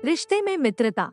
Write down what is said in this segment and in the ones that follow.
रिश्ते में मित्रता।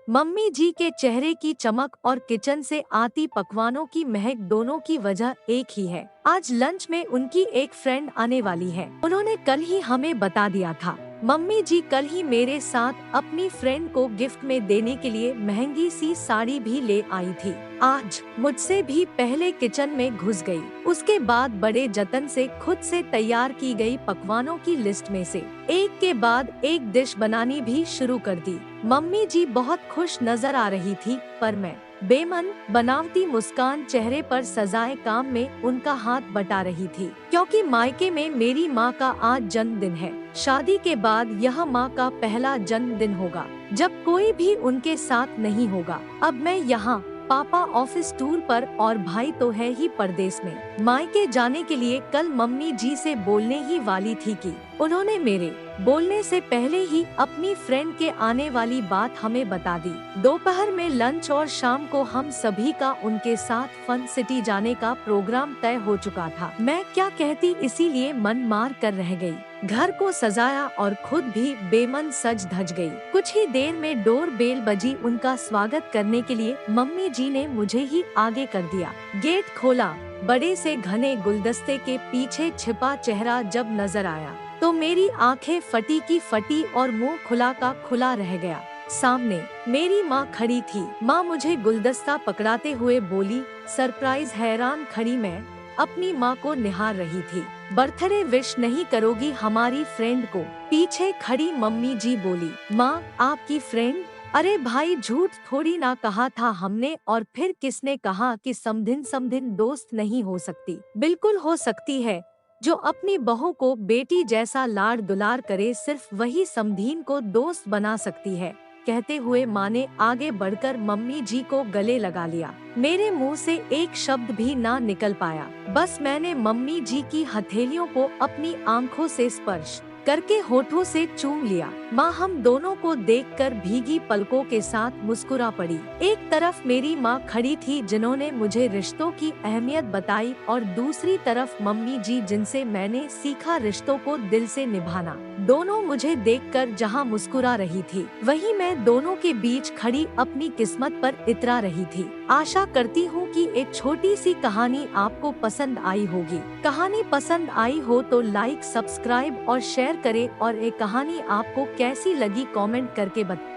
मम्मी जी के चेहरे की चमक और किचन से आती पकवानों की महक दोनों की वजह एक ही है। आज लंच में उनकी एक फ्रेंड आने वाली है। उन्होंने कल ही हमें बता दिया था। मम्मी जी कल ही मेरे साथ अपनी फ्रेंड को गिफ्ट में देने के लिए महंगी सी साड़ी भी ले आई थी। आज मुझसे भी पहले किचन में घुस गई। उसके बाद बड़े जतन से खुद से तैयार की गई पकवानों की लिस्ट में से एक के बाद एक डिश बनानी भी शुरू कर दी। मम्मी जी बहुत खुश नजर आ रही थी, पर मैं बेमन बनावटी मुस्कान चेहरे पर सजाए काम में उनका हाथ बटा रही थी, क्योंकि मायके में मेरी माँ का आज जन्मदिन है। शादी के बाद यह माँ का पहला जन्मदिन होगा, जब कोई भी उनके साथ नहीं होगा। अब मैं यहाँ, पापा ऑफिस टूर पर और भाई तो है ही परदेश में। मायके जाने के लिए कल मम्मी जी से बोलने ही वाली थी कि उन्होंने मेरे बोलने से पहले ही अपनी फ्रेंड के आने वाली बात हमें बता दी। दोपहर में लंच और शाम को हम सभी का उनके साथ फन सिटी जाने का प्रोग्राम तय हो चुका था। मैं क्या कहती, इसीलिए मन मार कर रह गई। घर को सजाया और खुद भी बेमन सज धज गई। कुछ ही देर में डोर बेल बजी। उनका स्वागत करने के लिए मम्मी जी ने मुझे ही आगे कर दिया। गेट खोला। बड़े से घने गुलदस्ते के पीछे छिपा चेहरा जब नजर आया तो मेरी आंखें फटी की फटी और मुंह खुला का खुला रह गया। सामने मेरी माँ खड़ी थी। माँ मुझे गुलदस्ता पकड़ाते हुए बोली, सरप्राइज। हैरान खड़ी मैं अपनी माँ को निहार रही थी। बर्थडे विश नहीं करोगी हमारी फ्रेंड को? पीछे खड़ी मम्मी जी बोली, माँ आपकी फ्रेंड? अरे भाई, झूठ थोड़ी ना कहा था हमने। और फिर किसने कहा कि समधिन दोस्त नहीं हो सकती? बिल्कुल हो सकती है। जो अपनी बहू को बेटी जैसा लाड़ दुलार करे, सिर्फ वही समधीन को दोस्त बना सकती है। कहते हुए माँ ने आगे बढ़कर मम्मी जी को गले लगा लिया। मेरे मुंह से एक शब्द भी ना निकल पाया। बस मैंने मम्मी जी की हथेलियों को अपनी आंखों से स्पर्श करके होठों से चूम लिया। माँ हम दोनों को देखकर भीगी पलकों के साथ मुस्कुरा पड़ी। एक तरफ मेरी माँ खड़ी थी जिन्होंने मुझे रिश्तों की अहमियत बताई, और दूसरी तरफ मम्मी जी जिनसे मैंने सीखा रिश्तों को दिल से निभाना। दोनों मुझे देखकर जहाँ मुस्कुरा रही थी, वहीं मैं दोनों के बीच खड़ी अपनी किस्मत पर इतरा रही थी। आशा करती हूँ कि एक छोटी सी कहानी आपको पसंद आई होगी। कहानी पसंद आई हो तो लाइक, सब्सक्राइब और शेयर करें, और एक कहानी आपको कैसी लगी कमेंट करके बताएं।